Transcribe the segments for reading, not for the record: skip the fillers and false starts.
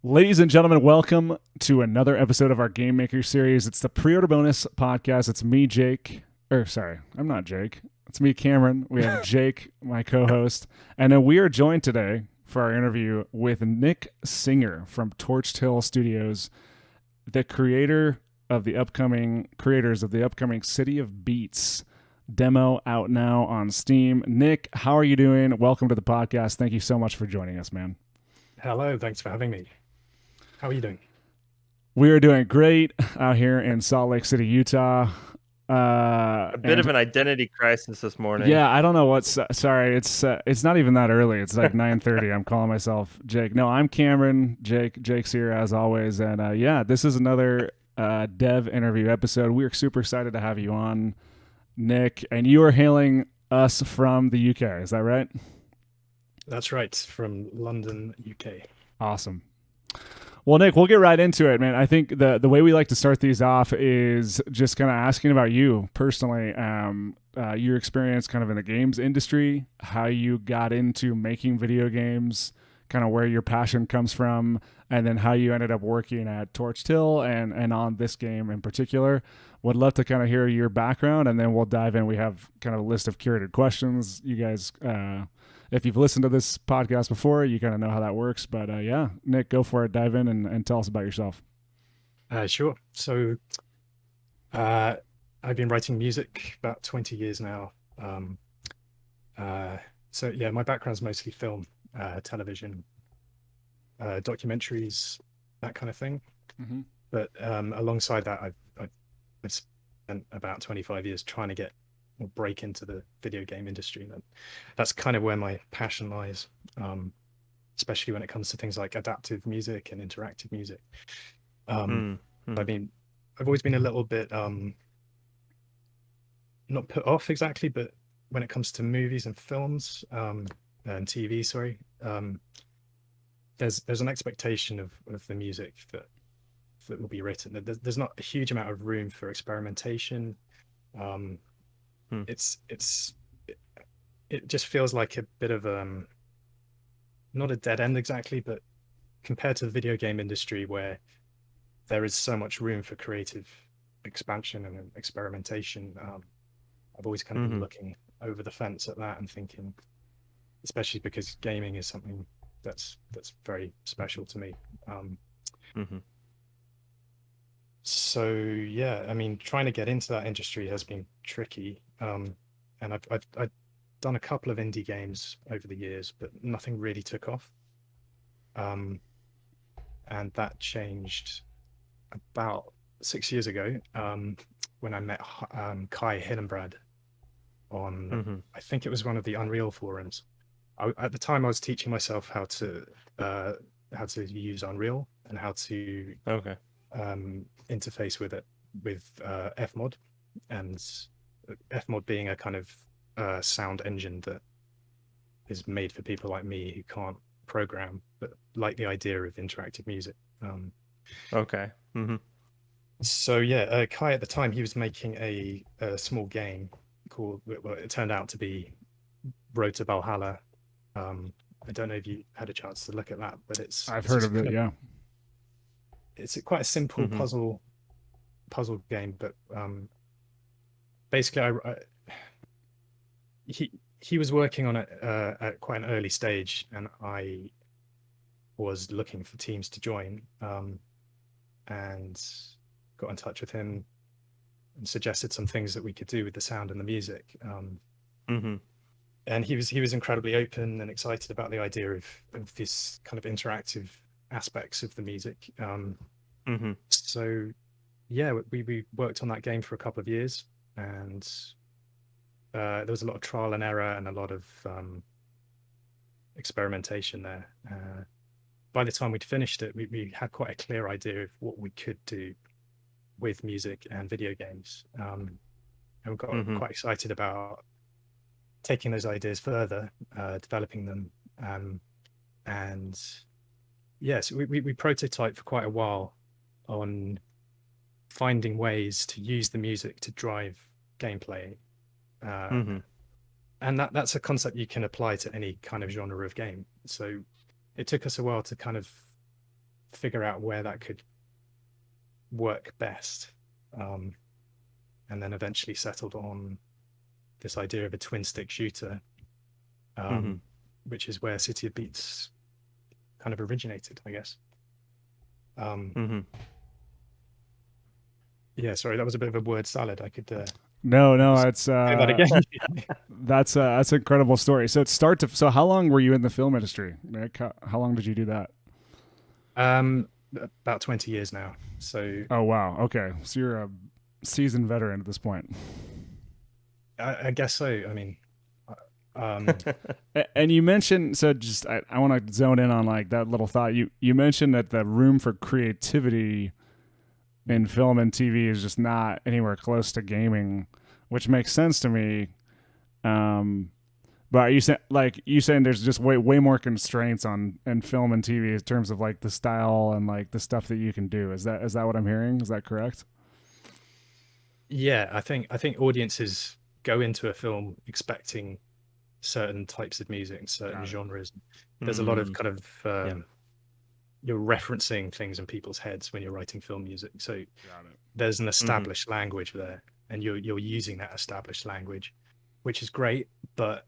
Ladies and gentlemen, welcome to another episode of our Game Maker series. It's the pre-order bonus podcast. It's me, Jake. I'm not Jake. It's me, Cameron. We have Jake, my co-host, and then we are joined today for our interview with Nick Singer from Torched Hill Studios, the creators of the upcoming City of Beats demo out now on Steam. Nick, how are you doing? Welcome to the podcast. Thank you so much for joining us, man. Hello, thanks for having me. How are you doing? We are doing great out here in Salt Lake City, Utah. A bit of an identity crisis this morning. Yeah, I don't know what's. Sorry, it's not even that early. It's like 9:30. I'm calling myself Jake. No, I'm Cameron. Jake's here as always, and yeah, this is another dev interview episode. We are super excited to have you on, Nick, and you are hailing us from the UK. Is that right? That's right, from London, UK. Awesome. Well, Nick, we'll get right into it, man. I think the way we like to start these off is just kind of asking about you personally, your experience kind of in the games industry, how you got into making video games, kind of where your passion comes from, and then how you ended up working at Torched Hill and on this game in particular. Would love to kind of hear your background, and then we'll dive in. We have kind of a list of curated questions. You guys, if you've listened to this podcast before, you kind of know how that works. But yeah, Nick, go for it. Dive in and tell us about yourself. Sure. So I've been writing music about 20 years now. So yeah, my background's mostly film, television, documentaries, that kind of thing. Mm-hmm. But alongside that, I've spent about 25 years trying to get or break into the video game industry. And that's kind of where my passion lies, especially when it comes to things like adaptive music and interactive music. I mean, I've always been a little bit not put off exactly, but when it comes to movies and films and TV, sorry, there's an expectation of the music that will be written. There's not a huge amount of room for experimentation. It just feels like a bit of not a dead end exactly, but compared to the video game industry where there is so much room for creative expansion and experimentation, I've always kind of been looking over the fence at that and thinking, especially because gaming is something that's very special to me. So yeah, I mean, trying to get into that industry has been tricky. And I've done a couple of indie games over the years, but nothing really took off. And that changed about 6 years ago, when I met Kai Hillenbrad on, I think it was one of the Unreal forums. At the time, I was teaching myself how to use Unreal and how to interface with it with Fmod, and Fmod being a kind of sound engine that is made for people like me who can't program but like the idea of interactive music. So yeah, Kai at the time, he was making a small game called, well, it turned out to be Road to Valhalla. I don't know if you had a chance to look at that, but I've heard of it. Yeah, it's quite a simple puzzle game, but basically, he was working on it at quite an early stage, and I was looking for teams to join, and got in touch with him and suggested some things that we could do with the sound and the music. And he was incredibly open and excited about the idea of this kind of interactive aspects of the music. So yeah, we worked on that game for a couple of years, and there was a lot of trial and error and a lot of experimentation there. By the time we'd finished it, we had quite a clear idea of what we could do with music and video games, and we got quite excited about taking those ideas further, developing them, and yes, we prototyped for quite a while on finding ways to use the music to drive gameplay, and that's a concept you can apply to any kind of genre of game. So it took us a while to kind of figure out where that could work best, and then eventually settled on this idea of a twin stick shooter, which is where City of Beats kind of originated, I guess. Yeah, sorry, that was a bit of a word salad. I could no, it's say that again. that's an incredible story. So so how long were you in the film industry, Nick? How long did you do that? About 20 years now. So oh wow, okay, so you're a seasoned veteran at this point. I guess so. I mean, and you mentioned, so just I want to zone in on like that little thought. You mentioned that the room for creativity in film and TV is just not anywhere close to gaming, which makes sense to me. But you saying there's just way more constraints in film and TV in terms of like the style and like the stuff that you can do. Is that what I'm hearing? Is that correct? Yeah, I think audiences go into a film expecting certain types of music, certain genres. There's a lot of kind of you're referencing things in people's heads when you're writing film music. So there's an established language there, and you're using that established language, which is great. But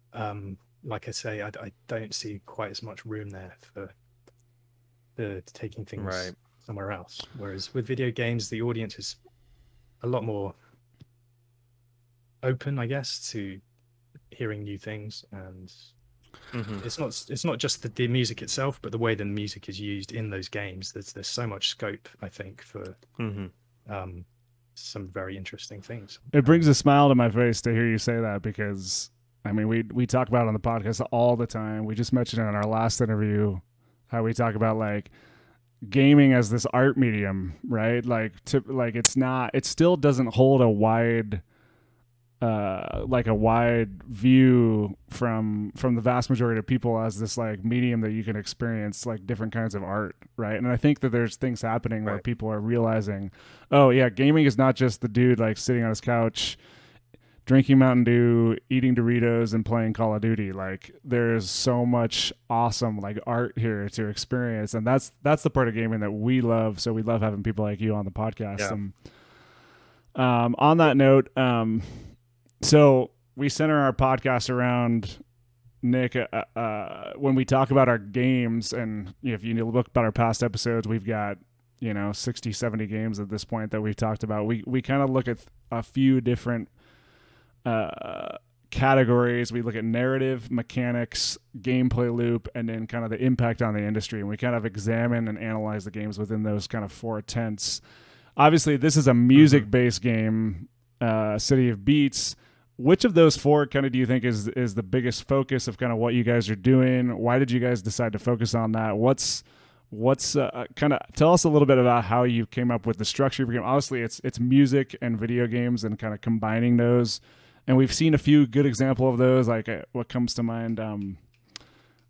like I say, I don't see quite as much room there for taking things somewhere else. Whereas with video games, the audience is a lot more open, I guess, to hearing new things, and it's not just the music itself, but the way the music is used in those games. There's so much scope, I think, for some very interesting things. It brings a smile to my face to hear you say that, because I mean we talk about it on the podcast all the time. We just mentioned it in our last interview how we talk about like gaming as this art medium, right? Like it still doesn't hold a wide view from the vast majority of people as this like medium that you can experience like different kinds of art, right? And I think that there's things happening where people are realizing, oh yeah, gaming is not just the dude like sitting on his couch drinking Mountain Dew, eating Doritos, and playing Call of Duty. Like there's so much awesome like art here to experience, and that's the part of gaming that we love. So we love having people like you on the podcast. On that note, so we center our podcast around Nick. When we talk about our games, and if you look about our past episodes, we've got 60, 70 games at this point that we've talked about. We kind of look at a few different categories. We look at narrative, mechanics, gameplay loop, and then kind of the impact on the industry. And we kind of examine and analyze the games within those kind of four tents. Obviously, this is a music-based game, City of Beats. Which of those four kind of do you think is the biggest focus of kind of what you guys are doing? Why did you guys decide to focus on that? What's kind of tell us a little bit about how you came up with the structure of your game. Obviously, it's music and video games and kind of combining those. And we've seen a few good example of those. Like what comes to mind,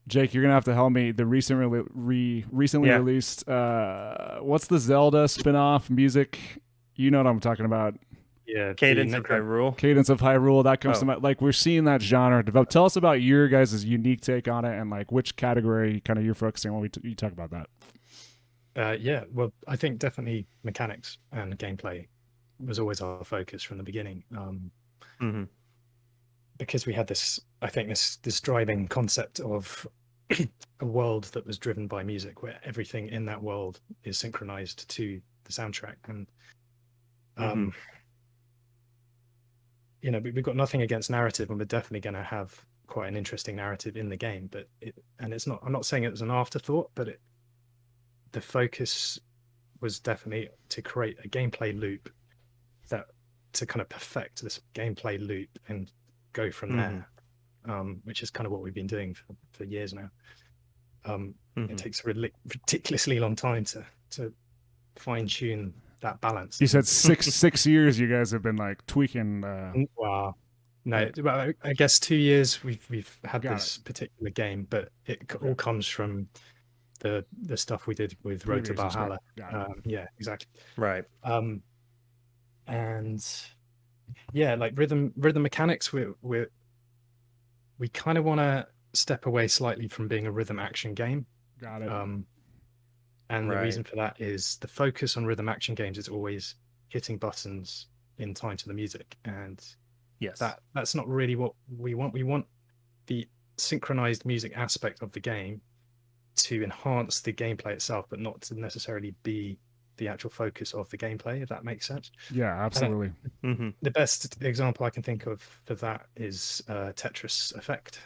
Jake, you're gonna have to help me. The recently released, what's the Zelda spinoff music? You know what I'm talking about. Yeah, Cadence of Hyrule. Cadence of Hyrule, that comes to mind. Like we're seeing that genre develop. Tell us about your guys' unique take on it, and like which category kind of you're focusing on when you talk about that. Yeah, well, I think definitely mechanics and gameplay was always our focus from the beginning. Because we had this driving concept of a world that was driven by music, where everything in that world is synchronized to the soundtrack. And we've got nothing against narrative, and we're definitely going to have quite an interesting narrative in the game. But it's not. I'm not saying it was an afterthought, but the focus was definitely to create a gameplay loop to kind of perfect this gameplay loop and go from there, which is kind of what we've been doing for years now. It takes a ridiculously long time to fine tune that balance. You said six years you guys have been like tweaking. Wow. No, well, I guess 2 years we've had this particular game, but it all comes from the stuff we did with Road to Valhalla. Yeah, exactly. Right. And yeah, like rhythm mechanics, we kind of want to step away slightly from being a rhythm action game. Got it. And the Right. reason for that is the focus on rhythm action games is always hitting buttons in time to the music. And Yes. that's not really what we want. We want the synchronized music aspect of the game to enhance the gameplay itself, but not to necessarily be the actual focus of the gameplay, if that makes sense. Yeah, absolutely. The best example I can think of for that is Tetris Effect.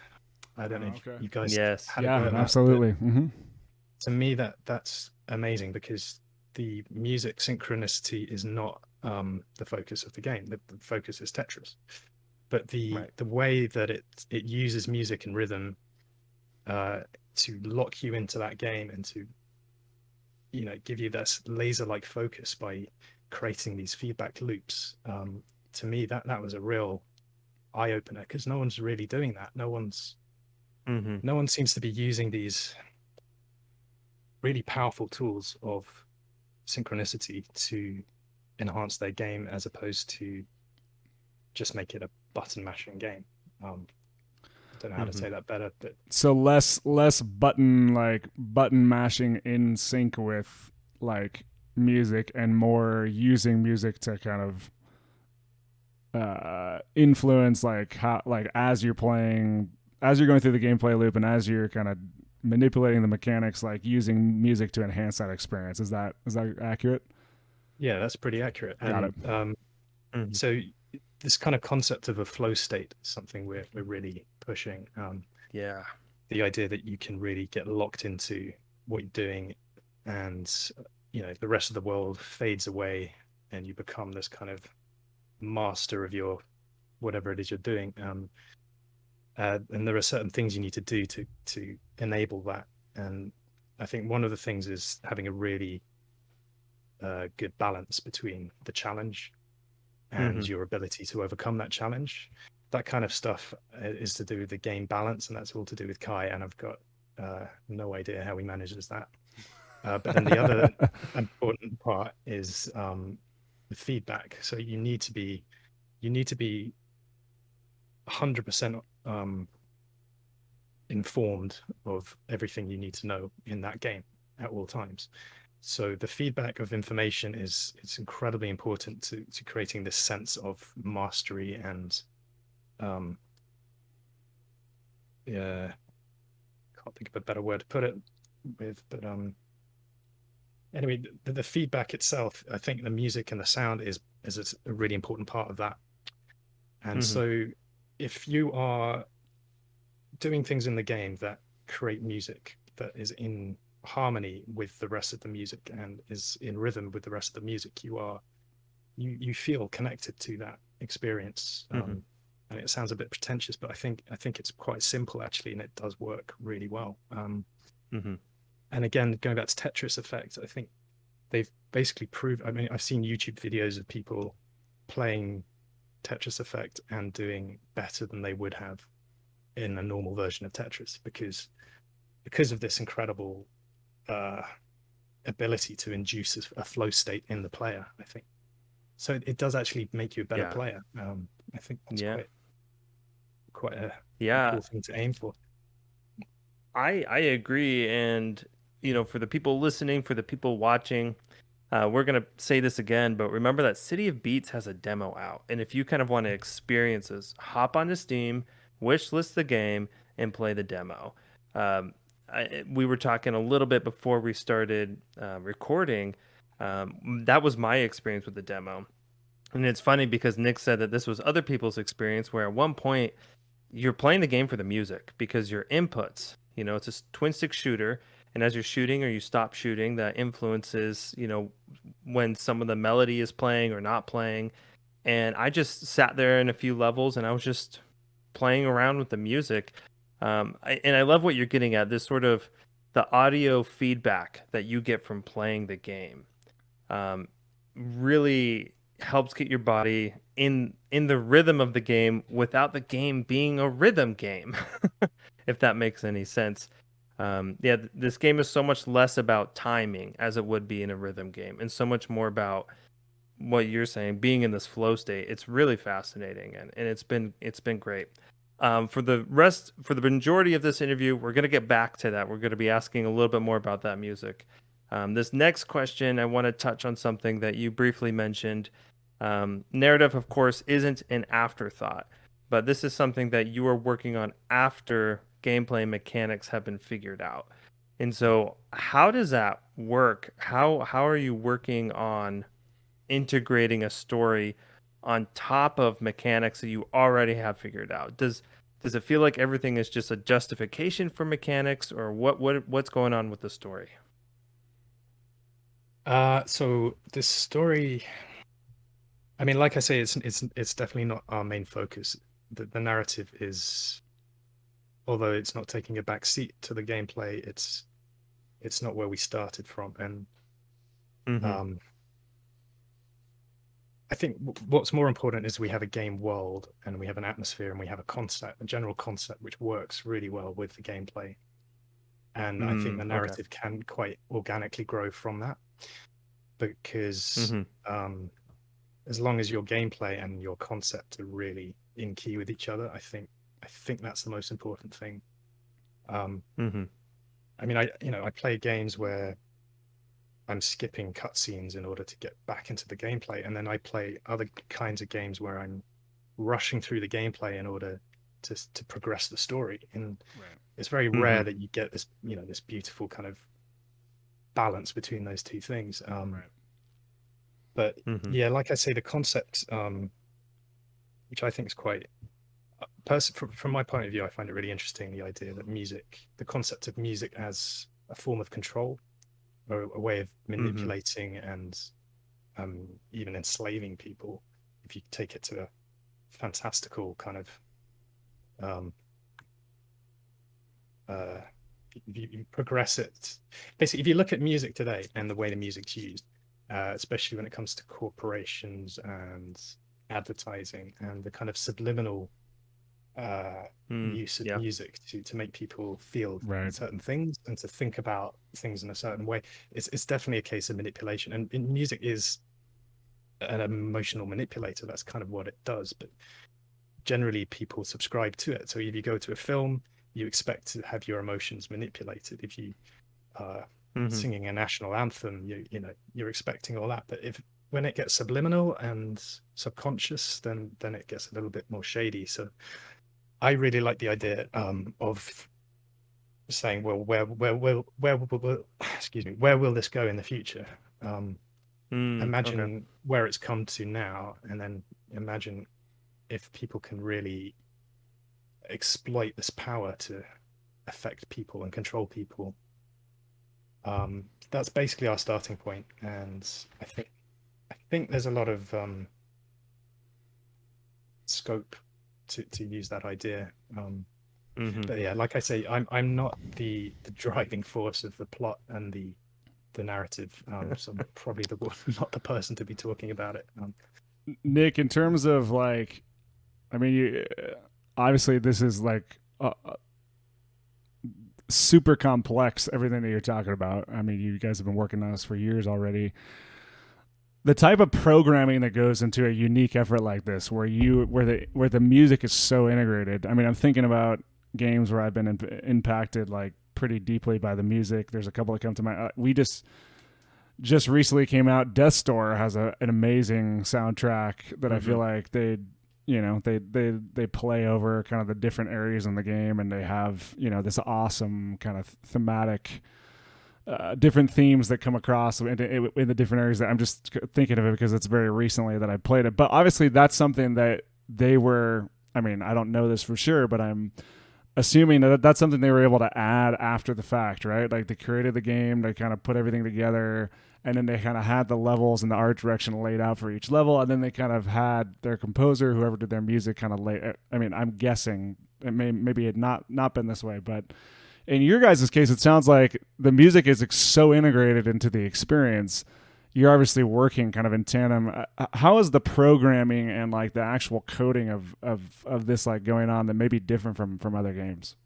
I don't know if Okay. you guys Yes. had a Yeah, go at that, absolutely. but to me that's amazing because the music synchronicity is not the focus of the game. The focus is Tetris, but the way that it uses music and rhythm to lock you into that game and to give you this laser-like focus by creating these feedback loops. To me, that was a real eye-opener because no one's really doing that. No one seems to be using these really powerful tools of synchronicity to enhance their game as opposed to just make it a button mashing game. I don't know how to say that better, but so less button mashing in sync with like music and more using music to kind of influence like how like as you're going through the gameplay loop and as you're kind of manipulating the mechanics, like using music to enhance that experience. Is that accurate? Yeah, that's pretty accurate. Got it. So this kind of concept of a flow state is something we're really pushing. Yeah. The idea that you can really get locked into what you're doing, and the rest of the world fades away, and you become this kind of master of your whatever it is you're doing. And there are certain things you need to do to enable that. And I think one of the things is having a really good balance between the challenge and your ability to overcome that challenge. That kind of stuff is to do with the game balance, and that's all to do with Kai. And I've got no idea how he manages that. But then the other important part is the feedback. So you need to be 100% informed of everything you need to know in that game at all times. So the feedback of information it's incredibly important to creating this sense of mastery and yeah, can't think of a better word to put it with, but anyway, the feedback itself, I think the music and the sound is a really important part of that. And so if you are doing things in the game that create music that is in harmony with the rest of the music and is in rhythm with the rest of the music, you feel connected to that experience. And it sounds a bit pretentious, but I think it's quite simple actually, and it does work really well. And again, going back to Tetris Effect, I think they've basically proved. I mean, I've seen YouTube videos of people playing Tetris Effect and doing better than they would have in a normal version of Tetris because of this incredible ability to induce a flow state in the player. I think so. It does actually make you a better player. I think that's quite a cool thing to aim for. I agree, and for the people listening, for the people watching, we're gonna say this again, but remember that City of Beats has a demo out, and if you kind of want to experience this, hop onto Steam, wishlist the game, and play the demo. We were talking a little bit before we started recording. That was my experience with the demo, and it's funny because Nick said that this was other people's experience, where at one point you're playing the game for the music because your inputs, it's a twin stick shooter. And as you're shooting or you stop shooting, that influences, when some of the melody is playing or not playing. And I just sat there in a few levels and I was just playing around with the music. And I love what you're getting at, this sort of the audio feedback that you get from playing the game. Really helps get your body in the rhythm of the game without the game being a rhythm game, if that makes any sense. This game is so much less about timing as it would be in a rhythm game, and so much more about what you're saying, being in this flow state. It's really fascinating, and it's been great. For the majority of this interview, we're going to get back to that. We're going to be asking a little bit more about that music. This next question, I want to touch on something that you briefly mentioned. Narrative, of course, isn't an afterthought, but this is something that you are working on after gameplay mechanics have been figured out. And so, how does that work? How are you working on integrating a story on top of mechanics that you already have figured out? Does it feel like everything is just a justification for mechanics, or what's going on with the story? So this story, I mean, like I say, it's definitely not our main focus. The narrative is, although it's not taking a back seat to the gameplay, it's not where we started from. And Mm-hmm. I think what's more important is we have a game world and we have an atmosphere and we have a concept, a general concept which works really well with the gameplay. And I think the Okay. narrative can quite organically grow from that because Mm-hmm. as long as your gameplay and your concept are really in key with each other, I think that's the most important thing. Mm-hmm. I mean, I play games where I'm skipping cutscenes in order to get back into the gameplay, and then I play other kinds of games where I'm rushing through the gameplay in order to progress the story. And Right. it's very Mm-hmm. rare that you get this, this beautiful kind of balance between those two things. Right. But Mm-hmm. yeah, like I say, the concept, which I think is quite from my point of view, I find it really interesting, the idea that the concept of music as a form of control or a way of Mm-hmm. manipulating and even enslaving people, if you take it to a fantastical kind of um, uh, you progress it. Basically, if you look at music today and the way the music's used, especially when it comes to corporations and advertising and the kind of subliminal use of Yeah. music to make people feel Right. certain things and to think about things in a certain way, it's definitely a case of manipulation. And music is an emotional manipulator. That's kind of what it does. But generally, people subscribe to it. So if you go to a film, you expect to have your emotions manipulated. If you are Mm-hmm. singing a national anthem, you're expecting all that. But if when it gets subliminal and subconscious, then it gets a little bit more shady. So I really like the idea of saying, well, excuse me, where will this go in the future? Okay. Imagine where it's come to now, and then imagine if people can really exploit this power to affect people and control people. That's basically our starting point, and I think there's a lot of scope to use that idea. Mm-hmm. But yeah, like I say, I'm not the driving force of the plot and the narrative. So I'm probably not the person to be talking about it. Nick, in terms of like, I mean, obviously this is like super complex. Everything that you're talking about. I mean, you guys have been working on this for years already. The type of programming that goes into a unique effort like this, where the music is so integrated. I mean, I'm thinking about games where I've been impacted like pretty deeply by the music. There's a couple that come to mind. We just recently came out. Death's Door has an amazing soundtrack that I feel like they play over kind of the different areas in the game, and they have this awesome kind of thematic different themes that come across in the different areas. That I'm just thinking of it because it's very recently that I played it. But obviously, that's something that they were. I mean, I don't know this for sure, but I'm assuming that that's something they were able to add after the fact, right? Like they created the game, they kind of put everything together, and then they kind of had the levels and the art direction laid out for each level, and then they kind of had their composer, whoever did their music, kind of lay. I mean, I'm guessing maybe it not been this way, but in your guys' case, it sounds like the music is so integrated into the experience. You're obviously working kind of in tandem. How is the programming and like the actual coding of this like going on that may be different from other games?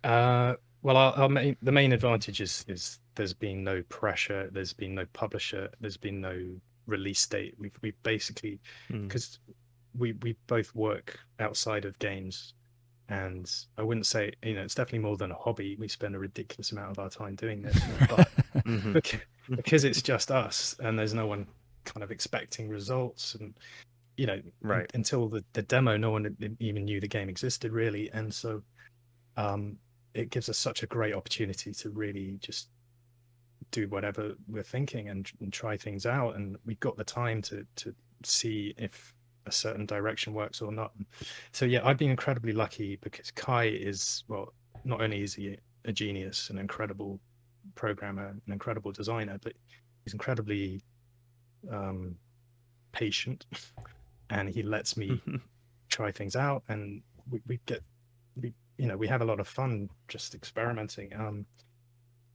Well, the main advantage is there's been no pressure, there's been no publisher, there's been no release date. We've basically, Mm-hmm. because we both work outside of games, And I wouldn't say, it's definitely more than a hobby. We spend a ridiculous amount of our time doing this, but Mhm. because it's just us and there's no one kind of expecting results, and Right. until the demo, no one even knew the game existed really. And so it gives us such a great opportunity to really just do whatever we're thinking and try things out, and we've got the time to see if a certain direction works or not. So yeah, I've been incredibly lucky because Kai is, well, not only is he a genius, an incredible programmer, an incredible designer, but he's incredibly patient, and he lets me try things out, and we have a lot of fun just experimenting.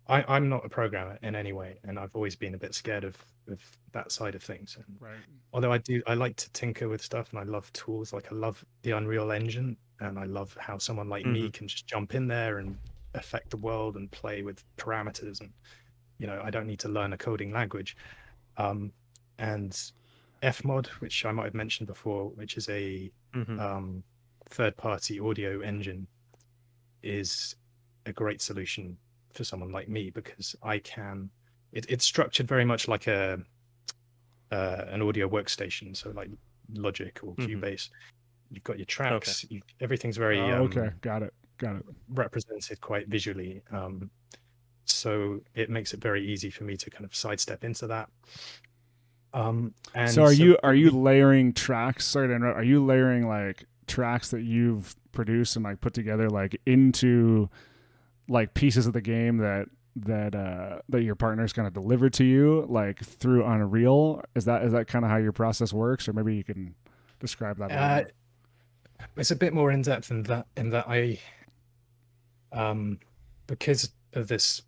I'm not a programmer in any way, and I've always been a bit scared of that side of things. And Right. although I like to tinker with stuff, and I love tools, like I love the Unreal Engine, and I love how someone like me can just jump in there and affect the world and play with parameters, and I don't need to learn a coding language. And Fmod, which I might have mentioned before, which is a Mhm. third-party audio engine, is a great solution for someone like me because it's structured very much like an audio workstation, so like Logic or Mhm. Cubase. You've got your Okay. tracks, everything's very Oh, okay. Got it. represented quite visually. So it makes it very easy for me to kind of sidestep into that. So And so are you layering tracks? Sorry to interrupt. Are you layering like tracks that you've produced and like put together like into like pieces of the game that your partners kind of deliver to you like through Unreal? Is that kind of how your process works, or maybe you can describe that a little bit? it's a bit more in depth than that, in that um, because of this,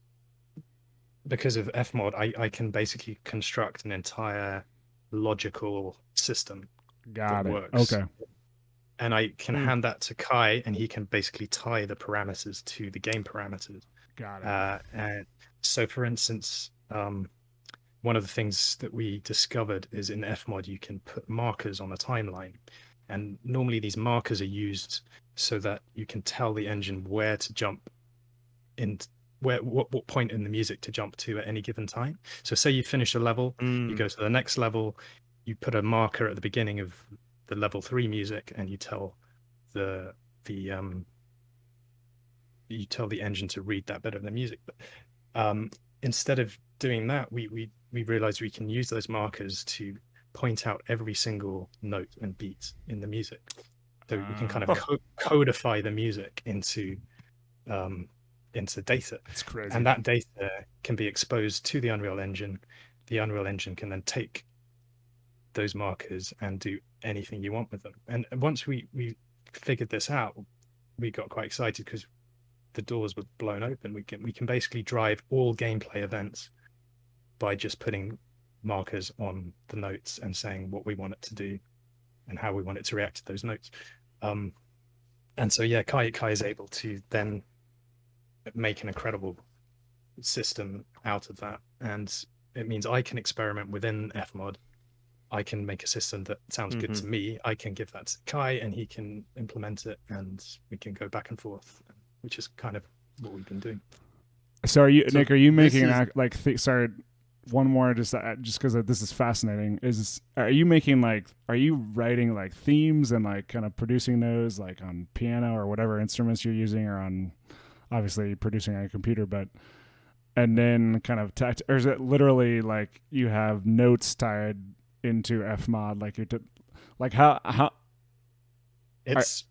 because of Fmod, I can basically construct an entire logical system that Got it. works. Okay. And I can Mm. hand that to Kai, and he can basically tie the parameters to the game parameters. Got it. And so, for instance, one of the things that we discovered is in Fmod, you can put markers on a timeline. And normally these markers are used so that you can tell the engine where to jump in, what point in the music to jump to at any given time. So say you finish a level, you Mm. go to the next level, you put a marker at the beginning of the level 3 music, and the the you tell the engine to read that bit of the music. But instead of doing that, we realized we can use those markers to point out every single note and beat in the music. So we can kind of Huh. codify the music um, into data, That's crazy. and that data can be exposed to the Unreal Engine. The Unreal Engine can then take those markers and do anything you want with them. And once we figured this out, we got quite excited because the doors were blown open. We can basically drive all gameplay events by just putting markers on the notes and saying what we want it to do and how we want it to react to those notes. And so yeah, Kai is able to then make an incredible system out of that, and it means I can experiment within Fmod. I can make a system that sounds good to me. I can give that to Kai, and he can implement it, and we can go back and forth, which is kind of what we've been doing. So are you, So Nick? Are you this making an is act like? Sorry, one more, just because this is fascinating. Are you making like? Are you writing like themes and like kind of producing those like on piano or whatever instruments you're using, or on obviously producing on a computer, but and then kind of text, or is it literally like you have notes tied into Fmod, like like how? Are, It's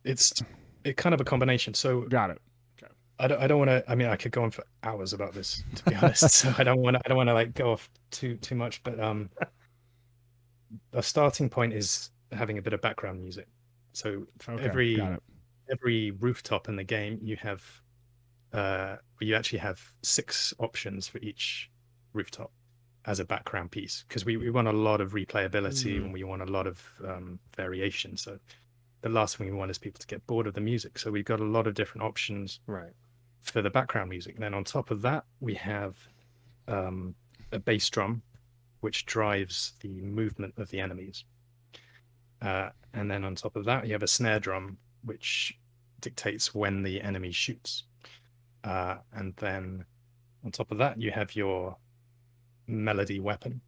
it kind of a combination. So got it. Okay. I don't want to. I mean, I could go on for hours about this, to be honest. So I don't want to like go off too much. But a starting point is having a bit of background music. So for Okay, got it. every rooftop in the game, you actually have 6 options for each rooftop as a background piece, because we want a lot of replayability and we want a lot of variation. So the last thing we want is people to get bored of the music. So we've got a lot of different options right. for the background music. And then on top of that, we have a bass drum, which drives the movement of the enemies. And then on top of that, you have a snare drum, which dictates when the enemy shoots. And then on top of that, you have your melody weapon,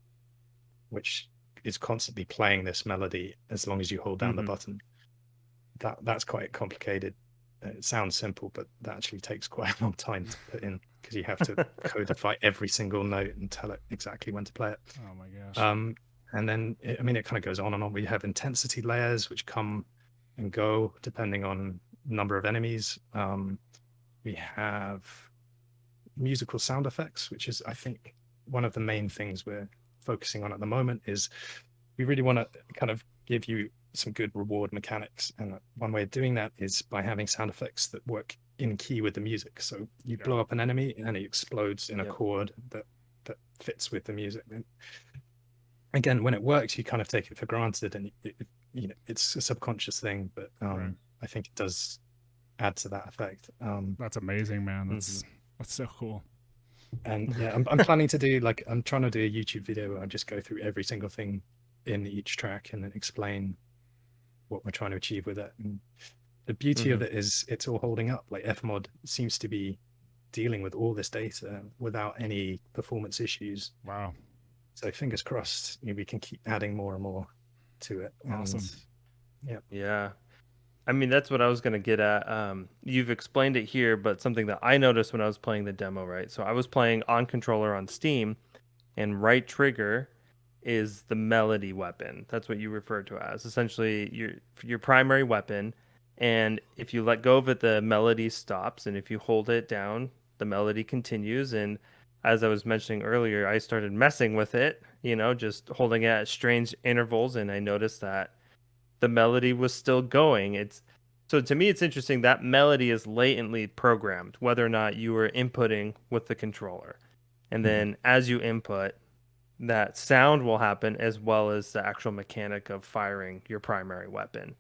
which is constantly playing this melody as long as you hold down the button. That's quite complicated. It sounds simple, but that actually takes quite a long time to put in, because you have to codify every single note and tell it exactly when to play it. Oh my gosh. And then, I mean, it kind of goes on and on. We have intensity layers, which come and go depending on number of enemies. We have musical sound effects, which is, I think, one of the main things we're focusing on at the moment. Is we really want to kind of give you some good reward mechanics, and one way of doing that is by having sound effects that work in key with the music. So you blow up an enemy and it explodes in a chord that fits with the music. And again, when it works, you kind of take it for granted, and it's a subconscious thing, but I think it does add to that effect. That's amazing, man. That's so cool. And yeah, I'm planning to do, like, I'm trying to do a YouTube video where I just go through every single thing in each track and then explain what we're trying to achieve with it. And the beauty of it is it's all holding up. Like, Fmod seems to be dealing with all this data without any performance issues. Wow. So fingers crossed, we can keep adding more and more to it. Awesome. Yeah. I mean, that's what I was going to get at. You've explained it here, but something that I noticed when I was playing the demo, right? So I was playing on controller on Steam, and right trigger is the melody weapon. That's what you refer to as essentially your primary weapon. And if you let go of it, the melody stops. And if you hold it down, the melody continues. And as I was mentioning earlier, I started messing with it, just holding it at strange intervals. And I noticed that the melody was still going. So to me, it's interesting that melody is latently programmed, whether or not you were inputting with the controller. And then as you input, that sound will happen, as well as the actual mechanic of firing your primary weapon.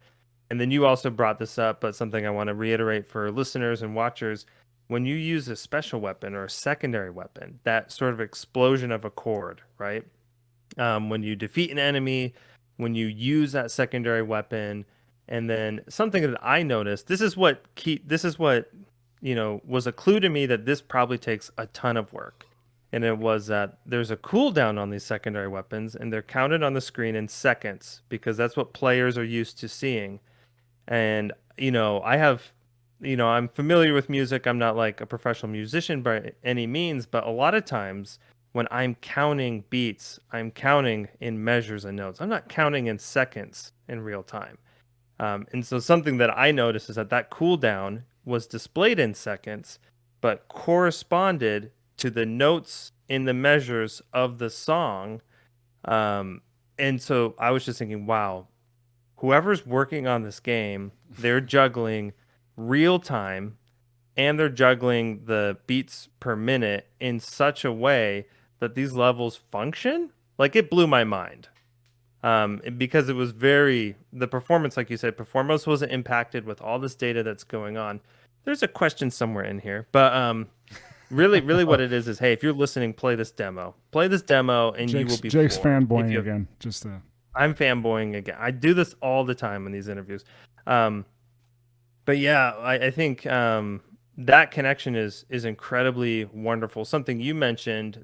And then you also brought this up, but something I want to reiterate for listeners and watchers: when you use a special weapon or a secondary weapon, that sort of explosion of a chord, right? When you defeat an enemy, when you use that secondary weapon, and then something that I noticed, this is what was a clue to me that this probably takes a ton of work. And it was that there's a cooldown on these secondary weapons, and they're counted on the screen in seconds, because that's what players are used to seeing. And, I'm familiar with music. I'm not like a professional musician by any means, but a lot of times when I'm counting beats, I'm counting in measures and notes. I'm not counting in seconds in real time. And so something that I noticed is that cooldown was displayed in seconds, but corresponded to the notes in the measures of the song. And so I was just thinking, wow, whoever's working on this game, they're juggling real time, and they're juggling the beats per minute in such a way that these levels function. Like, it blew my mind. Because it was the performance, like you said, performance wasn't impacted with all this data that's going on. There's a question somewhere in here, but really what it is, hey, if you're listening, play this demo, and you will be Jake's floored. fanboying again. I'm fanboying again. I do this all the time in these interviews. But yeah, I think that connection is incredibly wonderful. Something you mentioned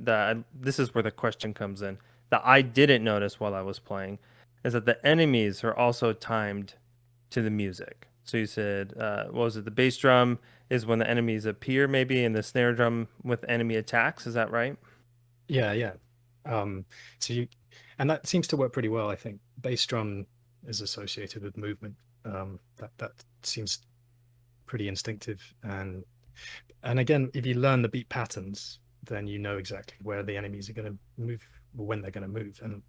this is where the question comes in, that I didn't notice while I was playing, is that the enemies are also timed to the music. So you said, what was it? The bass drum is when the enemies appear, maybe, and the snare drum with enemy attacks. Is that right? Yeah. And that seems to work pretty well. I think bass drum is associated with movement. That seems pretty instinctive. And again, if you learn the beat patterns, then you know exactly where the enemies are going to move, or when they're going to move. And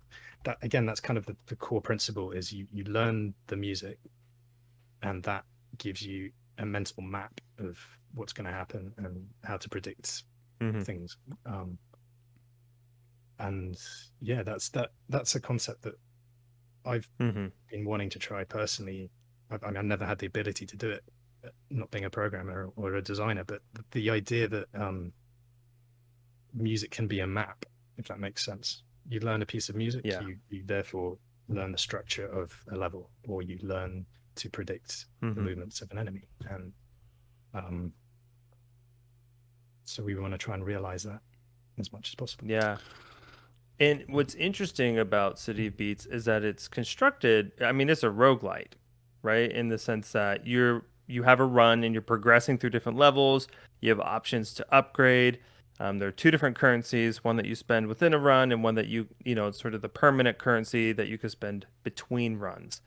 that, again, that's kind of the core principle, is you learn the music, and that gives you a mental map of what's going to happen and how to predict things. And yeah, that's a concept that I've been wanting to try personally. I've never had the ability to do it, not being a programmer or a designer, but the idea that music can be a map, if that makes sense. You learn a piece of music, you therefore learn the structure of a level, or you learn to predict the Mhm. movements of an enemy, and so we want to try and realize that as much as possible. Yeah. And what's interesting about City of Beats is that it's constructed, I mean, it's a roguelite, right? In the sense that you have a run and you're progressing through different levels. You have options to upgrade. There are two different currencies, one that you spend within a run and one that it's sort of the permanent currency that you could spend between runs.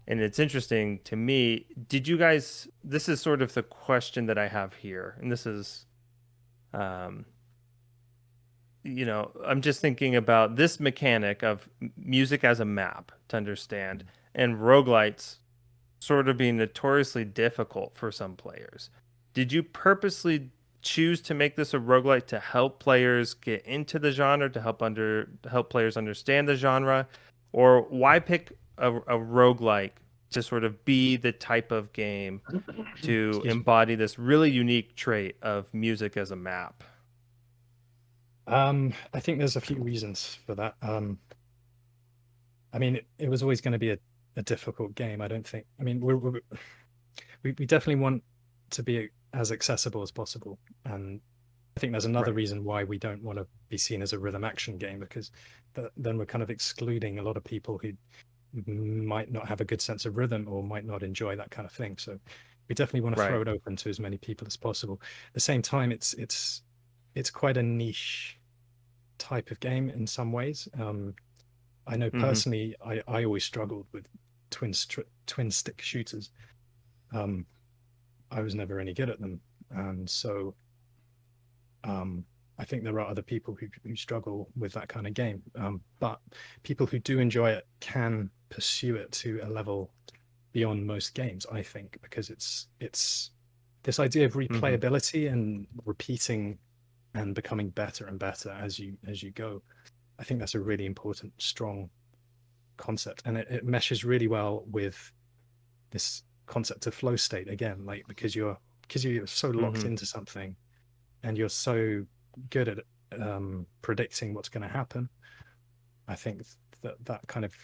And it's interesting to me, this is sort of the question that I have here. And this is, um, I'm just thinking about this mechanic of music as a map to understand, and roguelites sort of being notoriously difficult for some players. Did you purposely choose to make this a roguelite to help players get into the genre, to help players understand the genre? Or why pick a roguelike to sort of be the type of game to Excuse me. embody this really unique trait of music as a map? I think there's a few reasons for that. I mean, it was always going to be a difficult game. I don't think. I mean, we definitely want to be as accessible as possible, and I think there's another Right. reason why we don't want to be seen as a rhythm action game, because then we're kind of excluding a lot of people who might not have a good sense of rhythm or might not enjoy that kind of thing. So we definitely want to throw Right. it open to as many people as possible. At the same time, it's quite a niche type of game in some ways. I know Hmm. personally, I always struggled with twin stick shooters. Um, I was never any good at them, and so I think there are other people who struggle with that kind of game. But people who do enjoy it can pursue it to a level beyond most games, I think, because it's this idea of Hmm. replayability and repeating and becoming better and better as you go. I think that's a really important, strong concept, and it meshes really well with this concept of flow state again, like because you're so locked Hmm. into something and you're so good at predicting what's going to happen. I think that kind of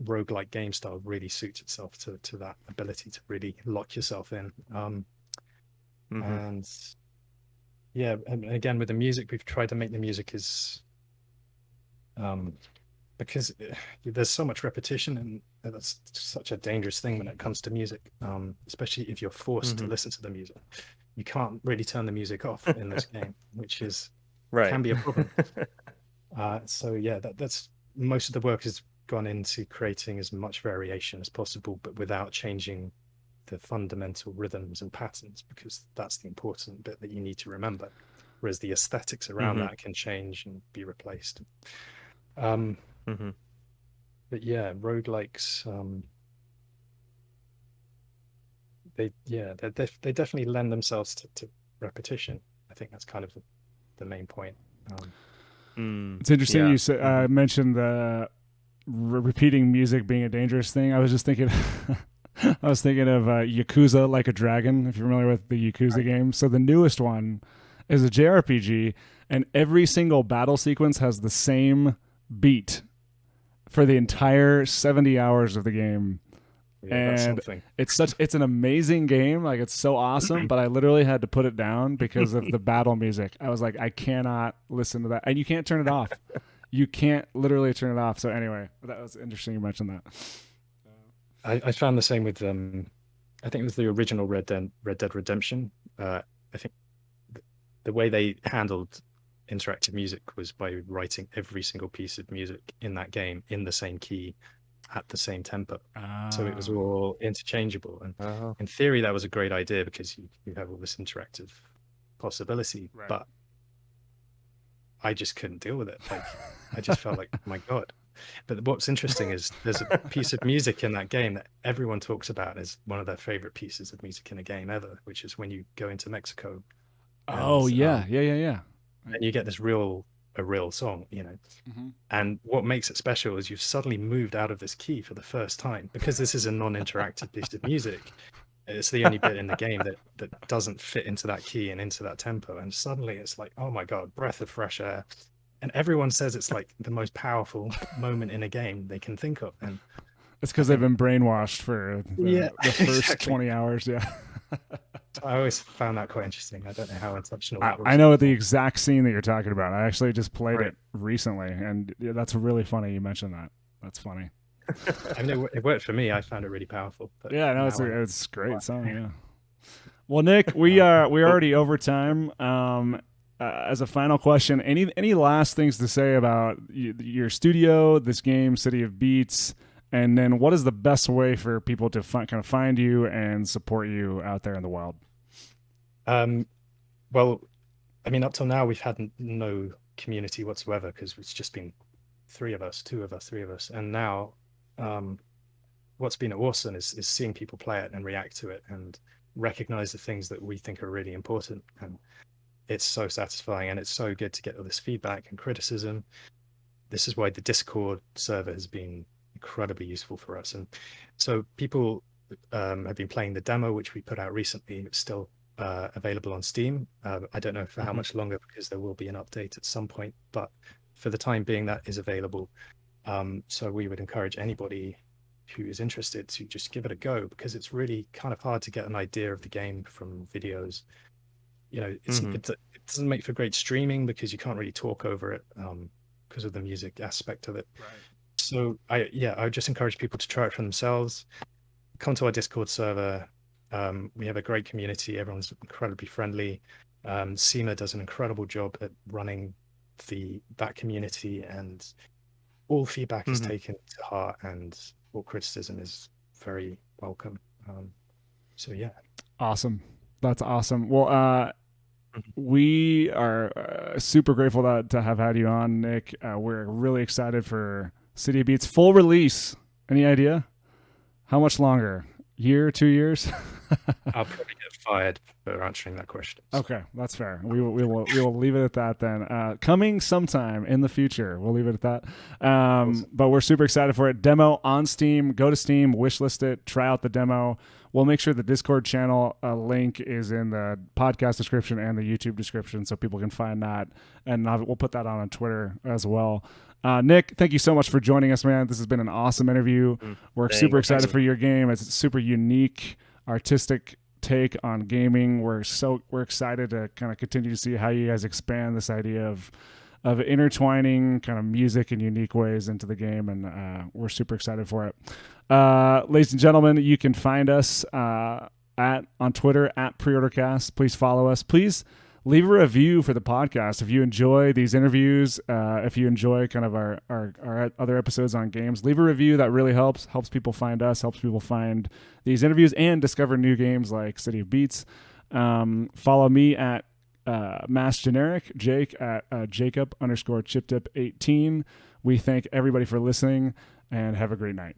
roguelike game style really suits itself to that ability to really lock yourself in. Hmm. And yeah, and again with the music, we've tried to make the music as because there's so much repetition, and that's such a dangerous thing when it comes to music, especially if you're forced to Hmm. listen to the music. You can't really turn the music off in this game, which is Right. can be a problem. So yeah, that's most of the work has gone into creating as much variation as possible, but without changing the fundamental rhythms and patterns, because that's the important bit that you need to remember. Whereas the aesthetics around Hmm. that can change and be replaced. Um, Hmm. but yeah, roguelikes, they definitely lend themselves to repetition. I think that's kind of the main point. Mm. It's interesting Yeah. you Hmm. mentioned the repeating music being a dangerous thing. I was just thinking, I was thinking of Yakuza Like a Dragon. If you're familiar with the Yakuza Right. game, so the newest one is a JRPG, and every single battle sequence has the same beat for the entire 70 hours of the game. Yeah, that's And something. it's an amazing game, like it's so awesome, but I literally had to put it down because of the battle music. I was like, I cannot listen to that, and you can't turn it off. You can't literally turn it off. So anyway, that was interesting you mentioned that. I found the same with I think it was the original Red Dead Redemption. I think the way they handled interactive music was by writing every single piece of music in that game in the same key at the same tempo. So it was Ah, all interchangeable. And Oh. in theory, that was a great idea because you have all this interactive possibility. right. But I just couldn't deal with it. Like I just felt like, my God. But what's interesting is there's a piece of music in that game that everyone talks about as one of their favorite pieces of music in a game ever, which is when you go into Mexico and Oh yeah, yeah, yeah, yeah. Right. you get this a real song, you know. Mm-hmm. And what makes it special is you've suddenly moved out of this key for the first time because this is a non-interactive piece of music. It's the only bit in the game that doesn't fit into that key and into that tempo. And suddenly it's like, oh my God, breath of fresh air. And everyone says it's like the most powerful moment in a game they can think of. And It's because they've been brainwashed for Yeah, the first exactly. 20 hours. Yeah. I always found that quite interesting. I don't know how intentional that was. I know the exact scene that you're talking about. I actually just played Right. it recently, and yeah, that's really funny you mentioned that. That's funny. I mean, it worked for me. I found it really powerful. But Yeah, no, now I know. it's a great song. Yeah. Well, Nick, we're already over time. As a final question, any last things to say about your studio, this game, City of Beats, and then what is the best way for people to kind of find you and support you out there in the wild? Well, I mean, up till now, we've had no community whatsoever because it's just been three of us, two of us, three of us. And now, what's been awesome is seeing people play it and react to it and recognize the things that we think are really important. And it's so satisfying, and it's so good to get all this feedback and criticism. This is why the Discord server has been incredibly useful for us. And so people have been playing the demo, which we put out recently. It's still available on Steam. I don't know for how much longer, because there will be an update at some point, but for the time being, that is available. So we would encourage anybody who is interested to just give it a go, because it's really kind of hard to get an idea of the game from videos. You know, it doesn't make for great streaming because you can't really talk over it because of the music aspect of it. Right. So I would just encourage people to try it for themselves. Come to our Discord server. We have a great community. Everyone's incredibly friendly. Seema does an incredible job at running that community, and all feedback is taken to heart, and all criticism is very welcome. So yeah. Awesome. That's awesome. Well, we are super grateful to have had you on, Nick. We're really excited for City of Beats full release. Any idea? How much longer? Year, 2 years? I'll probably get fired for answering that question. Okay, that's fair. We will leave it at that then. Coming sometime in the future. We'll leave it at that. Awesome. But we're super excited for it. Demo on Steam. Go to Steam, wishlist it, try out the demo. We'll make sure the Discord channel link is in the podcast description and the YouTube description so people can find that. And we'll put that on Twitter as well. Nick, thank you so much for joining us, man. This has been an awesome interview. We're super excited for your game. It's a super unique, artistic take on gaming. We're excited to kind of continue to see how you guys expand this idea of intertwining kind of music in unique ways into the game, and we're super excited for it. Ladies and gentlemen, you can find us on Twitter at PreorderCast. Please follow us. Please leave a review for the podcast if you enjoy these interviews. If you enjoy kind of our other episodes on games, leave a review. That really helps people find us, helps people find these interviews and discover new games like City of Beats. Follow me at Mass Generic, Jake at Jacob_ChipDip18. We thank everybody for listening and have a great night.